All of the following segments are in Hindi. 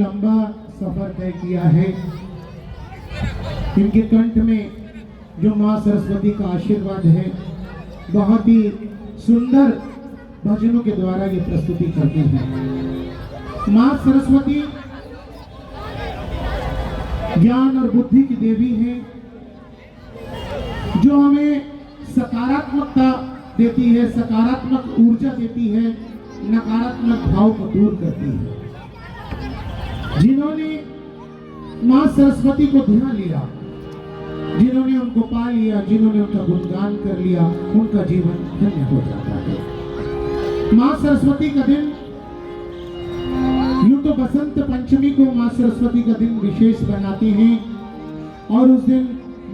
लंबा सफर तय किया है। इनके कंठ में जो माँ सरस्वती का आशीर्वाद है, बहुत ही सुंदर भजनों के द्वारा ये प्रस्तुति करती है। माँ सरस्वती ज्ञान और बुद्धि की देवी है, जो हमें सकारात्मकता देती है, सकारात्मक ऊर्जा देती है, नकारात्मक भाव को दूर करती है। जिन्होंने माँ सरस्वती को ध्यान लिया, जिन्होंने उनको पा लिया, जिन्होंने उनका गुणगान कर लिया, उनका जीवन धन्य हो जाता है। माँ सरस्वती का दिन, यूं तो बसंत पंचमी को माँ सरस्वती का दिन विशेष बनाते हैं और उस दिन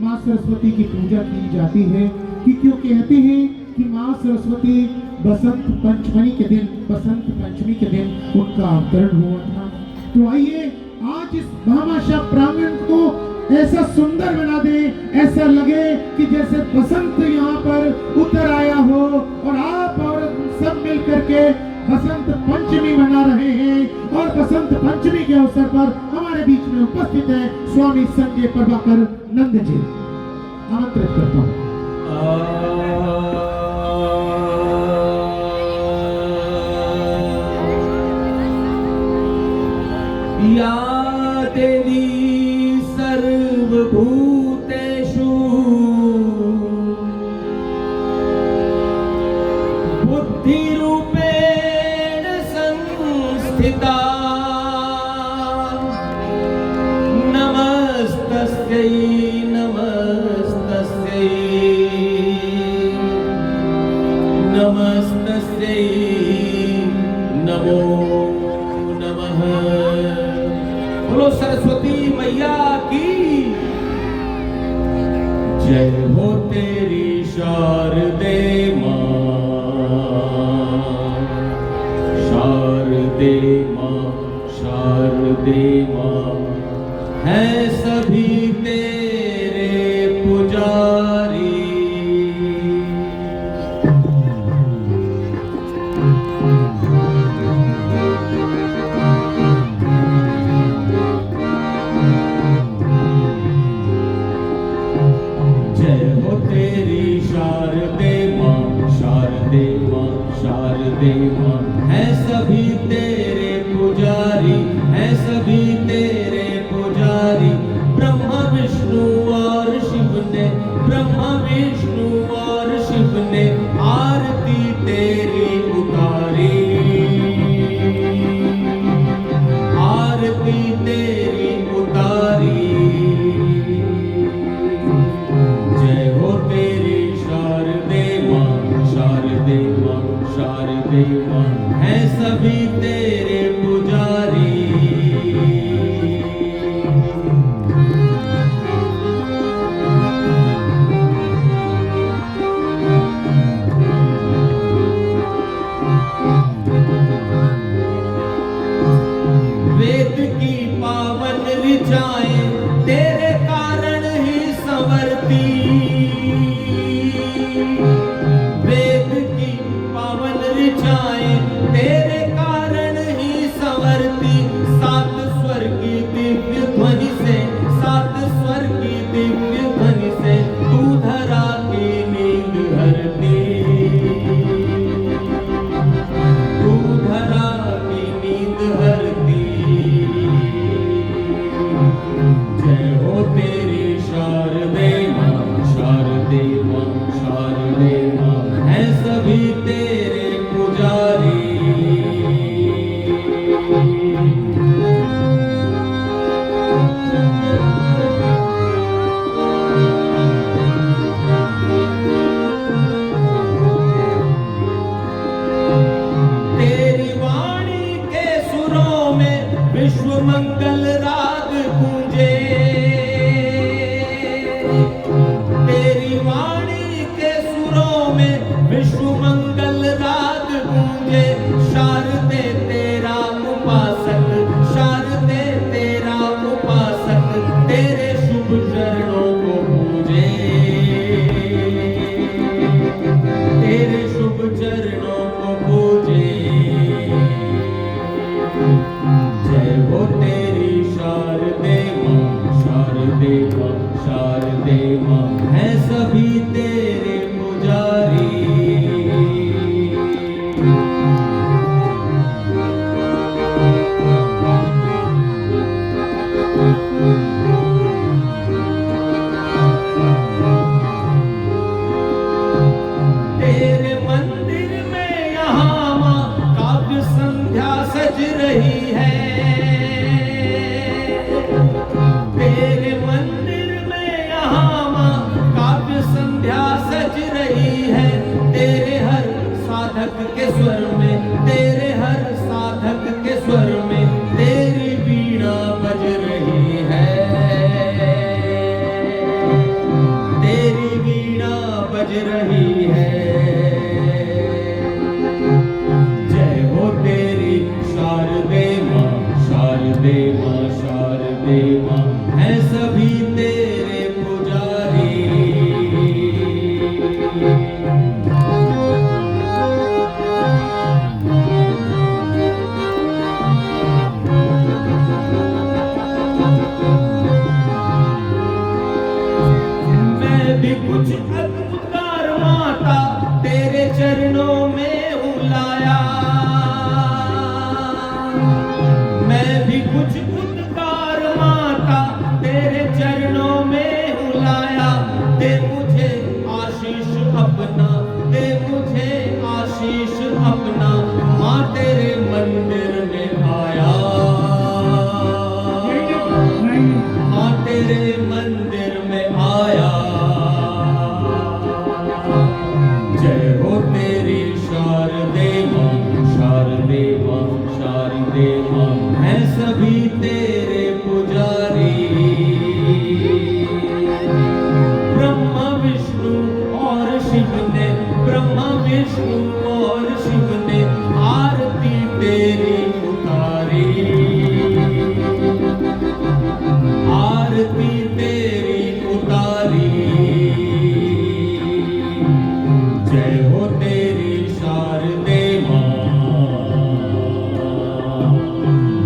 माँ सरस्वती की पूजा की जाती है कि क्यों कहते हैं कि माँ सरस्वती बसंत पंचमी के दिन उनका अवतरण हुआ था। तो आइए आज इस भामाशाह प्रांगण को ऐसा सुंदर बना दे, ऐसा लगे कि जैसे बसंत यहाँ पर उतर आया हो और आप और सब मिल करके बसंत पंचमी मना रहे हैं। और बसंत पंचमी के अवसर पर हमारे बीच में उपस्थित है स्वामी संजय प्रभाकर नंद जी। आमंत्रित करता हूँ। या देवी सर्वभूतेषु बुद्धिरूपेण संस्थिता नमस्तस्यै नमस्तस्यै नमस्तस्यै नमो नमः। बोलो सरस्वती मैया की जय हो। तेरी शारदे माँ, शारदे माँ, शारदे माँ है सभी तेरे पुजारी। शारदे माँ है सभी तेरे पुजारी, है सभी तेरे पुजारी। ब्रह्मा विष्णु और शिव ने, ब्रह्मा विष्णु और शिव ने आरती तेरी उतारी, आरती तेरी उतारी। जय हो तेरी शारदे माँ, शारदे माँ, शारदे माँ है सभी तेरे पुजारी। वेद की पावन ऋचाएं तेरे कारण ही संवरती, वेद की पावन ऋचाएं तेरे कारण ही संवरती। सात स्वर की दिव्य ध्वनि से, सात स्वर की दिव्य ध्वनि से तू धरा की नींद हरती, तू धरा की नींद हरती। शारदे माँ शारदे माँ है सभी तेरे पुजारी। मैं भी कुछ अद्भुतकार माता तेरे चरणों में हूँ लाया। मैं भी कुछ उद्गार माता तेरे चरणों में हूँ लाया। दे मुझे आशीष अपना, दे मुझे आशीष अपना, माँ तेरे मंदिर में आया। माँ तेरे मंदिर में आया। जय हो तेरी शारदे माँ शारदे माँ शारदे माँ है सभी तेरे पुजारी। ब्रह्मा विष्णु और शिव ने, ब्रह्मा विष्णु और शिव ने आरती तेरी उतारी। आरती तेरी उतारी। जय हो तेरी शारदे माँ।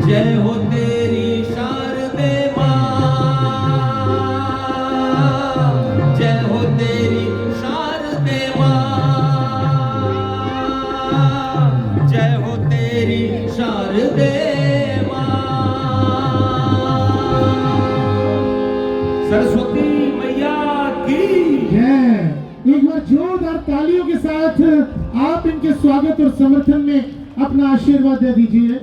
जय हो तेरी शारदे माँ। जय हो तेरी शारदे माँ। जय हो तेरी शारदे माँ। सरस्वती मैया की जय। एक बार जोरदार तालियों के साथ आप इनके स्वागत और समर्थन में अपना आशीर्वाद दे दीजिए।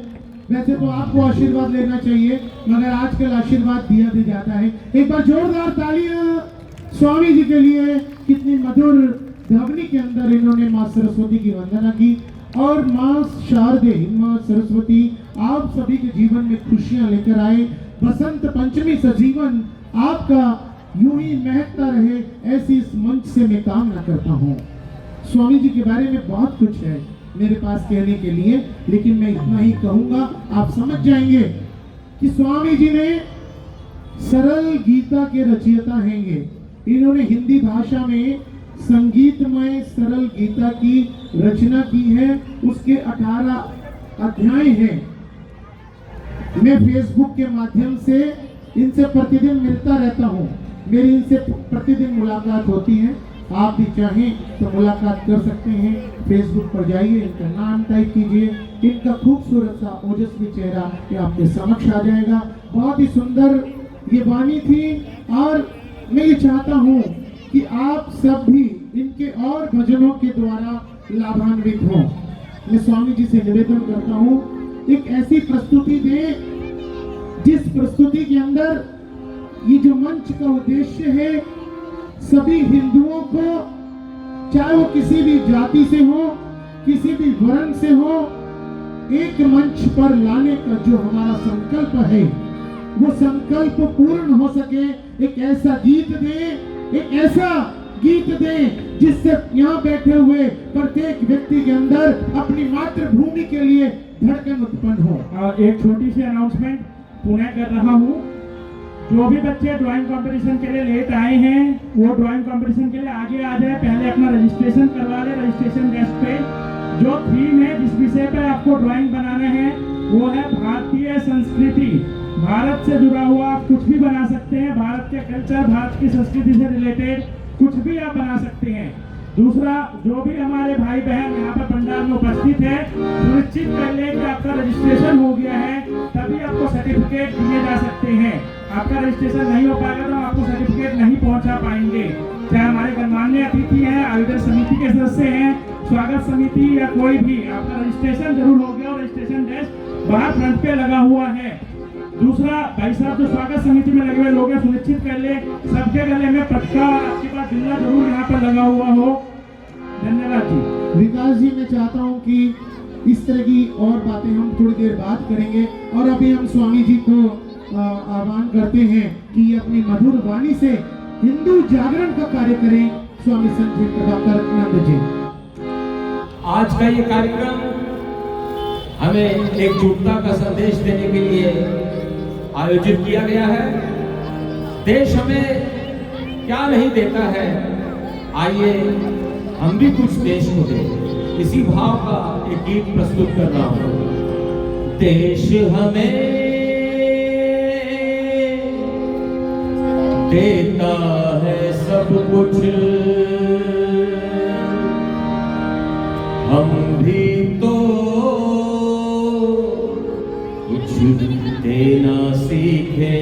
वैसे तो आपको आशीर्वाद लेना चाहिए, मगर आजकल आशीर्वाद दिया जाता है। एक बार जोरदार तालियां स्वामी जी के लिए। कितनी मधुर ध्वनि के अंदर इन्होंने माँ सरस्वती की वंदना की। और माँ शारदे, माँ सरस्वती आप सभी के जीवन में खुशियां लेकर आए। बसंत पंचमी सजीवन आपका यूं ही महकता रहे, ऐसी इस मंच से मैं कामना करता हूँ। स्वामी जी के बारे में बहुत कुछ है मेरे पास कहने के लिए, लेकिन मैं इतना ही कहूंगा, आप समझ जाएंगे कि स्वामी जी ने सरल गीता के रचयिता हैंगे। इन्होंने हिंदी भाषा में संगीतमय सरल गीता की रचना की है। उसके 18 अध्याय हैं। मैं फेसबुक के माध्यम से इनसे प्रतिदिन मिलता रहता हूँ। मेरी इनसे प्रतिदिन मुलाकात होती है। आप भी चाहें तो मुलाकात कर सकते हैं। फेसबुक पर जाइए, इनका नाम टाइप कीजिए, इनका खूबसूरत सा ओजस्वी चेहरा ये आपके समक्ष आ जाएगा। बहुत ही सुंदर ये वाणी थी और मैं ये चाहता हूँ कि आप सब भी इनके और भजनों के द्वारा लाभान्वित हों। मैं स्वामी जी से निवेदन करता हूँ, एक ऐसी प्रस्तुति दें जिस प्रस्तुति के अंदर ये जो मंच का उद्देश्य है, सभी हिंदुओं को, चाहे वो किसी भी जाति से हो, किसी भी वर्ण से हो, एक मंच पर लाने का जो हमारा संकल्प है, वो संकल्प पूर्ण हो सके। एक ऐसा गीत दें, एक ऐसा गीत दें जिससे यहाँ बैठे हुए प्रत्येक व्यक्ति के अंदर अपनी मातृभूमि के लिए धड़कन उत्पन्न हो। एक छोटी सी अनाउंसमेंट पुनः कर रहा हूँ। जो भी बच्चे ड्राइंग कंपटीशन के लिए लेट आए हैं, वो ड्राइंग कंपटीशन के लिए आगे आ जाए। पहले अपना रजिस्ट्रेशन करवा ले रजिस्ट्रेशन डेस्क पे। जो थीम है, जिस विषय पे आपको ड्राइंग बनाना है, वो है भारतीय संस्कृति। भारत से जुड़ा हुआ आप कुछ भी बना सकते हैं। भारत के कल्चर, भारत की संस्कृति से रिलेटेड कुछ भी आप बना सकते हैं। दूसरा, जो भी हमारे भाई बहन यहाँ पर पंडाल में उपस्थित है, सुनिश्चित कर ले कि आपका रजिस्ट्रेशन हो गया है, तभी आपको सर्टिफिकेट दिए जा सकते हैं। आपका रजिस्ट्रेशन नहीं हो पाएगा तो आपको सर्टिफिकेट नहीं पहुंचा पाएंगे। चाहे हमारे गणमान्य अतिथि हैं, आयोजन समिति के सदस्य हैं, स्वागत समिति या कोई भी, आपका रजिस्ट्रेशन जरूर हो गया और रजिस्ट्रेशन डेस्क बाहर फ्रंट पे लगा हुआ है। दूसरा, भाई साहब जो स्वागत समिति में लगे हुए लोग हैं, सुनिश्चित कर ले सबके गले में पटका और आपके पास जिल्ला जरूर यहाँ पर लगा हुआ हो। धन्यवाद जी। विकास जी, मैं चाहता हूँ कि इस तरह की और बातें हम थोड़ी देर बाद करेंगे, और अभी हम स्वामी जी को आह्वान करते हैं कि ये अपनी मधुर वाणी से हिंदू जागरण का कार्य करें। स्वामी संजय प्रभाकर नंद जी, आज का ये कार्यक्रम हमें एकजुटता का संदेश देने के लिए आयोजित किया गया है। देश हमें क्या नहीं देता है, आइए हम भी कुछ देश को दें। इसी भाव का एक गीत प्रस्तुत कर रहा हूं। देश हमें देता है सब कुछ, हम भी तो कुछ देना सीखे।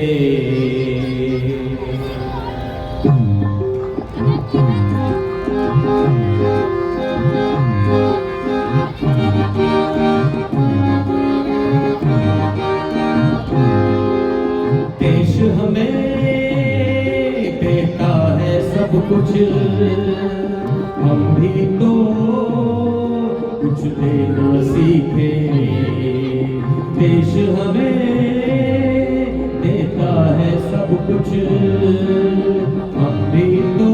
देश हमें देता है सब कुछ, हम भी तो कुछ देना सीखे। देश हमें देता है सब कुछ, हम भी तो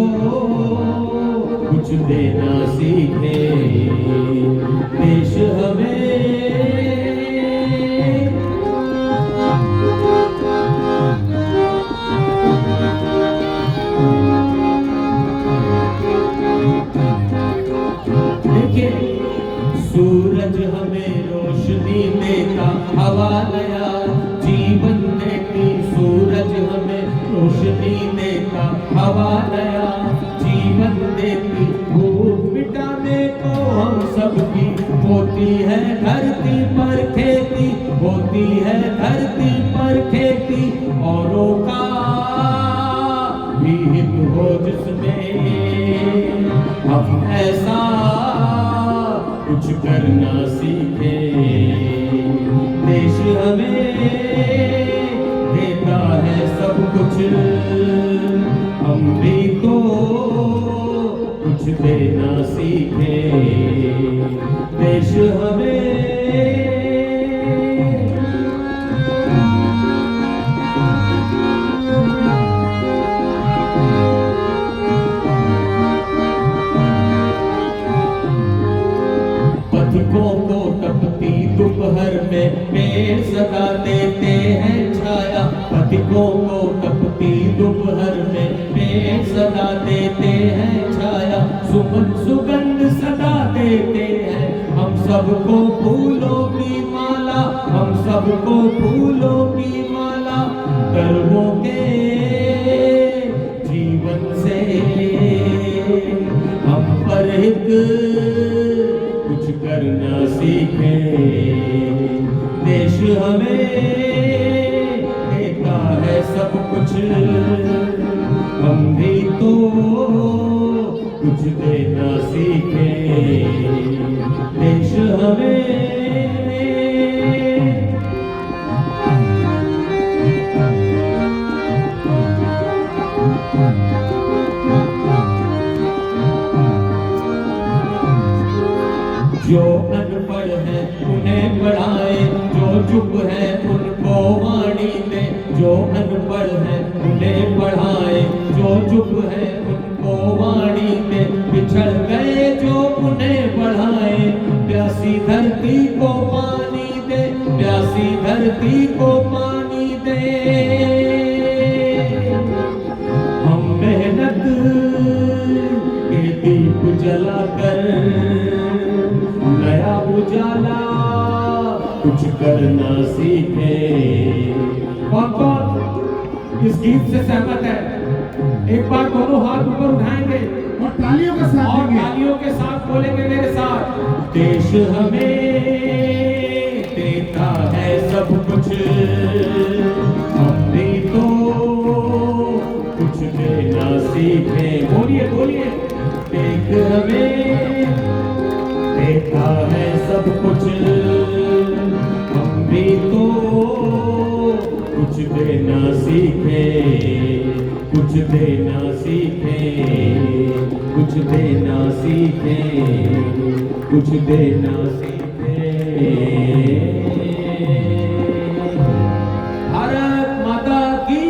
कुछ देना सीखे। देश हमें सूरज हमें रोशनी देता, हवा नया जीवन देती। सूरज हमें रोशनी देता, हवा नया जीवन देती। भूख मिटाने को हम सबकी होती है धरती पर खेती, होती है धरती पर खेती। औरों का भी हित हो जिसमें, हम ऐसा कुछ करना सीखे। देश हमें देता है सब कुछ, हम भी तो कुछ देना सीखे। देश हमें पथिकों को तपती दोपहर में पेड़ सदा देते हैं छाया। पथिकों को तपती दोपहर में पेड़ सदा देते हैं छाया। सुमन सुगंध सदा देते हैं हम सबको फूलों की माला, हम सबको फूलों की माला। कर्मों के जीवन से हम परहित कुछ करना सीखे। देश हमें देता है सब कुछ, हम भी तो कुछ देना सीखे। देश हमें जो अनपढ़ है उन्हें पढ़ाए, जो चुप है उनको वाणी दे। जो अनपढ़ है उन्हें पढ़ाए, जो चुप है उनको वाणी दे। बिछड़ गए जो उन्हें पढ़ाए, प्यासी धरती को पानी दे, प्यासी धरती को पानी दे। हम मेहनत के दीप जलाकर नया उजाला कुछ करना सीखे। कौन कौन इस गीत से सहमत है? एक बार दोनों हाथ ऊपर उठाएंगे और तालियों के साथ और देंगे। तालियों के साथ बोलेंगे मेरे साथ। देश हमें देता है सब कुछ, हम भी तो कुछ देना सीखे। बोलिए बोलिए। देश हमें देता है सब कुछ, हम भी तो कुछ देना सीखे। कुछ देना सीखे, कुछ देना सीखे, कुछ देना सीखे। भारत माता की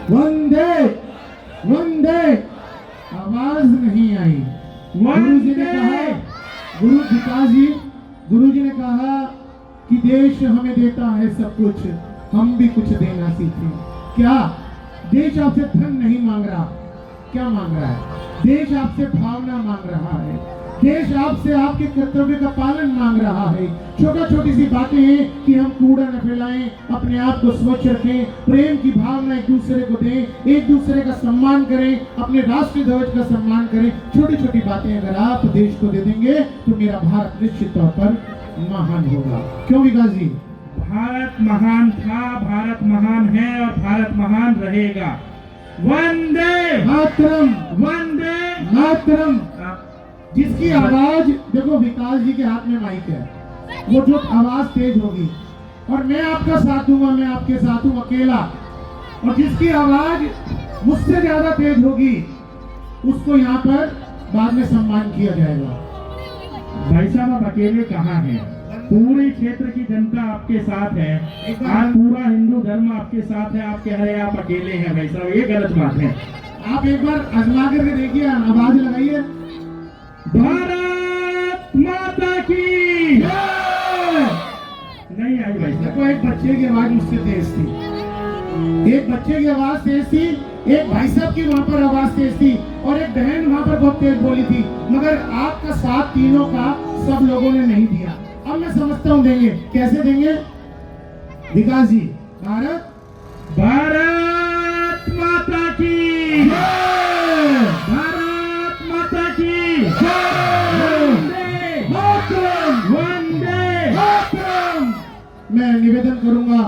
वंदे वंदे। आवाज नहीं आई। गुरु जी ने कहा, गुरु विकास जी, गुरु जी ने कहा कि देश हमें देता है सब कुछ, हम भी कुछ देना सीखें। क्या देश आपसे धन नहीं मांग रहा, क्या मांग रहा है? देश आपसे भावना मांग रहा है, देश आपसे आपके कर्तव्य का पालन मांग रहा है। छोटी सी बातें हैं कि हम कूड़ा न फैलाएं, अपने आप को स्वच्छ रखें, प्रेम की भावना एक दूसरे को दें, एक दूसरे का सम्मान करें, अपने राष्ट्रीय ध्वज का सम्मान करें। छोटी छोटी बातें अगर आप देश को दे देंगे तो मेरा भारत निश्चित तौर पर महान होगा। क्यों विकास जी? भारत महान था, भारत महान है और भारत महान रहेगा। वंदे मातरम, वंदे मातरम। जिसकी आवाज, देखो विकास जी के हाथ में माइक है, वो जो आवाज तेज होगी और मैं आपका साथ दूंगा, मैं आपके साथ हूं अकेला, और जिसकी आवाज मुझसे ज्यादा तेज होगी उसको यहाँ पर बाद में सम्मान किया जाएगा। भाई साहब आप अकेले कहाँ हैं? पूरे क्षेत्र की जनता आपके साथ है, आज पूरा हिंदू धर्म आपके साथ है, आप कह रहे हैं आप अकेले हैं। भाई साहब ये गलत बात है। आप एक बार आजमा करके देखिए, आवाज लगाइए। भारत माता की नहीं आई भाई साहब। देखो एक बच्चे की आवाज मुझसे तेज थी, एक बच्चे की आवाज तेज थी, एक भाई साहब की वहां पर आवाज तेज थी और एक बहन वहां पर बहुत तेज बोली थी, मगर आपका साथ तीनों का सब लोगों ने नहीं दिया। अब मैं समझता हूँ देंगे, कैसे देंगे विकास जी? भारत, भारत माता की, भारत माता की, वंदे मातरम, वंदे मातरम। मैं निवेदन करूंगा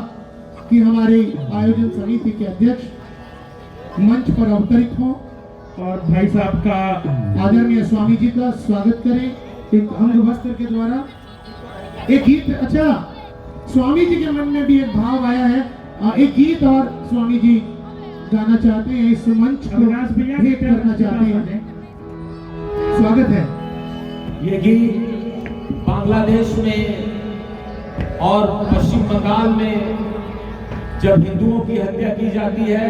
कि हमारी आयोजन समिति के अध्यक्ष मंच पर अवतरित हो और भाई साहब का आदरणीय स्वामी जी का स्वागत करें एक अंग वस्त्र के द्वारा। एक गीत, अच्छा स्वामी जी के मन में भी एक भाव आया है, एक गीत और स्वामी जी गाना चाहते हैं, इस मंच को भेंट करना चाहते हैं। स्वागत है। ये गीत बांग्लादेश में और पश्चिम बंगाल में जब हिंदुओं की हत्या की जाती है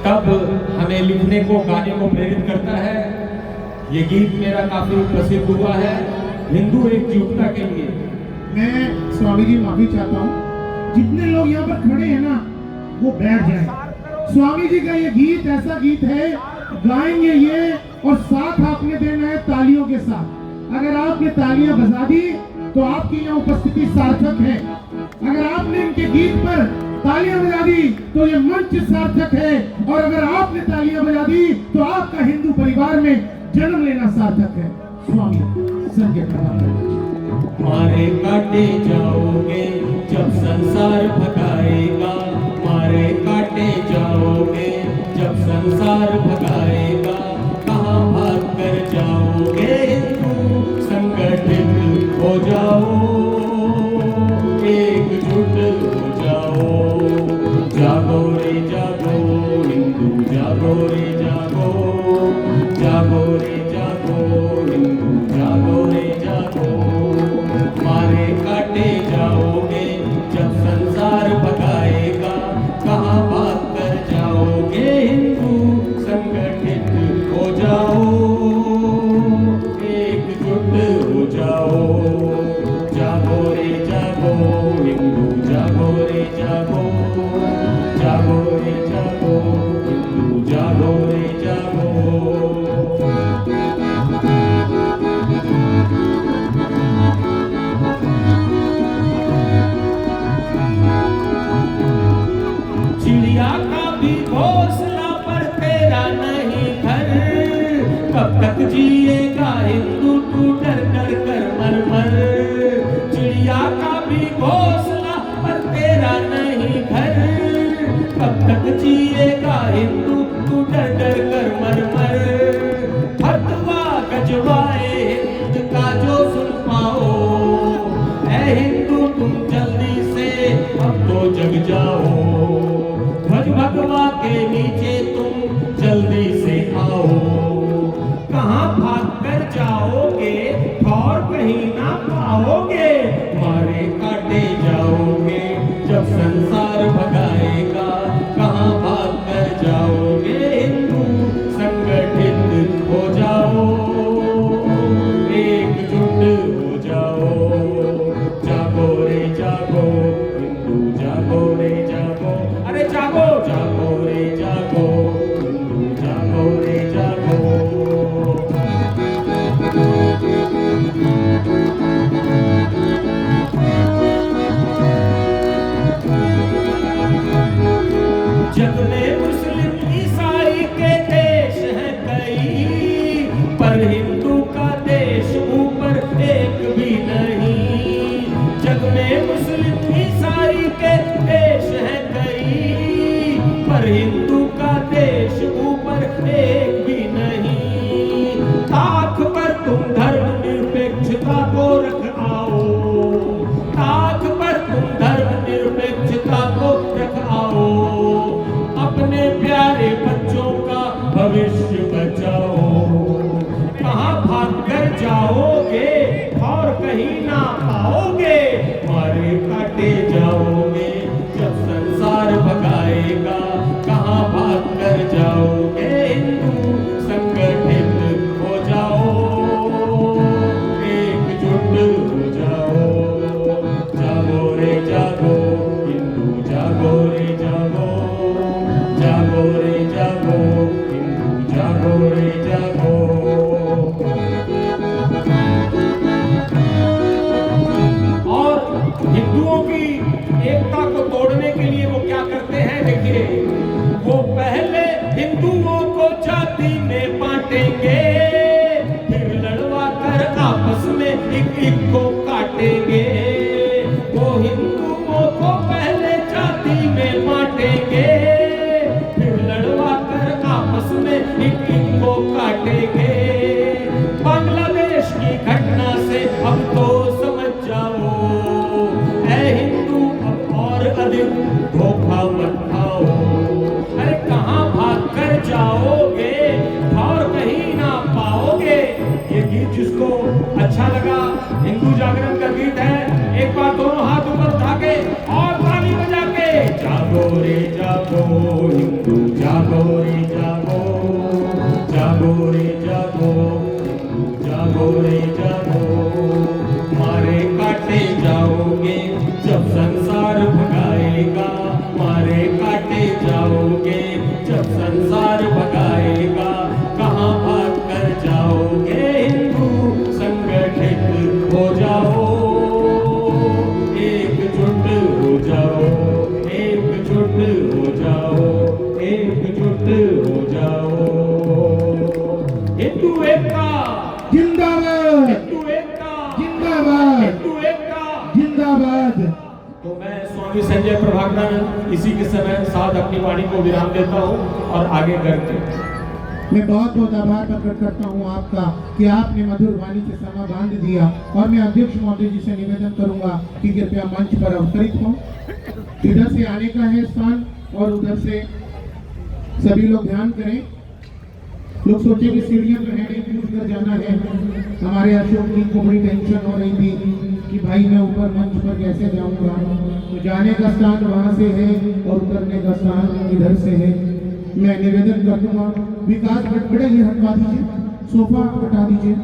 तब हमें लिखने को, गाने को प्रेरित करता है। ये गीत मेरा काफी प्रसिद्ध हुआ है हिंदू एकजुटता के लिए। मैं स्वामी जी माफी चाहता हूँ, जितने लोग यहाँ पर खड़े हैं ना वो बैठ जाएं। स्वामी जी का ये गीत ऐसा गीत है, गाएंगे ये और साथ आपने देना है तालियों के साथ। अगर आपने तालियां बजा दी तो आपकी यहाँ उपस्थिति सार्थक है, अगर आपने इनके गीत पर तालियां बजा दी तो ये मंच सार्थक है, और अगर आपने तालियां बजा दी तो आपका हिंदू परिवार में जन्म लेना सार्थक है। स्वामी संकेत मारे काटे जाओगे जब संसार भगाएगा, मारे काटे जाओगे जब संसार भगाएगा, कहाँ भाग कर जाओगे हिंदू, संगठित हो जाओ, एकजुट हो जाओ, जागो रे जागो हिंदू, जागो रे जागो, जागो रे जागो हिंदू, जागो रे जागो। मारे काटे जाओगे जब संसार भगाएगा, कहाँ भाग कर जाओगे हिंदू, संगठित हो जाओ, एकजुट हो जाओ, जागो रे जागो हिंदू, जागो रे जागो, जागो रे जागो हिंदू, जागो रे जागो। चिड़िया का भी घोंसला पर तेरा नहीं घर, कब तक जिएगा हिंदू तू डर डर कर मर मर। चिड़िया का भी घोंसला पर तेरा नहीं घर, कब तक जिएगा हिंदू तू डर डर कर मर मर। फतवा गजवाए हिंद का जो सुन पाओ, ऐ हिंदू तुम जल्दी से अब तो जग जाओ, ध्वज भगवा के नीचे तुम जल्दी से आओ, कहाँ भाग कर जाओगे और कहीं ना पाओगे, मारे काटे जाओगे जब संसार भगाएगा, कहाँ भाग कर जाओगे हिंदू, संगठित हो जाओ, एकजुट हो जाओ, जागो रे जागो हिंदू, जागो जग में मुस्लिम ईसाई के देश हैं कई, पर हिंदू का देश ऊपर एक भी नहीं। जग में मुस्लिम ईसाई के देश हैं कई, पर हिंदू का देश ऊपर एक भी नहीं। ताक पर तुम धर्मनिरपेक्षता को रख आओ, ताक पर तुम धर्मनिरपेक्षता को रख आओ। अपने प्यारे बच्चों का भविष्य बचाओ। कहाँ भाग कर जाओगे और कहीं ना पाओगे, मारे काटे जाओगे जब संसार भगाएगा। कहाँ भाग कर जाओगे, हिंदू संगठित हो जाओ, एकजुट हो जाओ। जागो रे जागो, हिंदू जागो रे जागो, जागो रे जागो, हिंदू जागो रे जागो। और हिंदुओं की एकता को तोड़ने के लिए वो क्या करते हैं, देखिए, वो पहले हिंदुओं को जाति में बांटेंगे, फिर लड़वा कर आपस में एक को काटेंगे। वो हिंदुओं को पहले जाति में बांटेंगे, फिर लड़वा कर आपस में एक को काटेंगे। बांग्लादेश की घटना से अब तो समझ जाओ, ऐ हिंदू अब और अधिक धोखा मत खाओ। अरे कहाँ भाग कर जाओगे और कहीं ना पाओगे। ये गीत जिसको अच्छा लगा, हिंदू जागरण का गीत है, एक बार दोनों हाथ ऊपर उठा के और ताली बजा के जागो रे जागो, हिंदू जागो रे जागो, जागो रे जागो, हिंदू जागो रे जागो। मारे काटे जाओगे जब संसार भगाएगा, मारे काटे जाओगे जब संसार भगाएगा। कहाँ भाग कर जाओगे, हिंदू संगठित हो जाओ, एकजुट हो जाओ, एकजुट हो जाओ, एकजुट हो जाओ। हिंदू एकता जिंदाबाद, हिंदू एकता जिंदाबाद, हिंदू एकता जिंदाबाद। तो मैं स्वामी संजय प्रभाकरन इसी के समय साथ अपनी वाणी को विराम देता हूँ और आगे करते हैं। मैं बहुत बहुत आभार प्रकट करता हूँ आपका कि आपने मधुर वाणी से समा बांध दिया। और मैं अध्यक्ष महोदय जी से निवेदन करूंगा कि कृपया मंच पर अवतरित हो। इधर से आने का है स्थान और उधर से सभी लोग ध्यान करें। लोग सोचे कि सीढ़ियों पर है, कूद कर जाना है। हमारे अशोक जी को बड़ी टेंशन हो रही थी कि भाई मैं ऊपर मंच पर कैसे जाऊंगा। तो जाने का स्थान वहां से है और उतरने का स्थान इधर से है। मैं निवेदन कर दूंगा, विकास बड़े ही हटवा दीजिए, सोफा हटा दीजिए।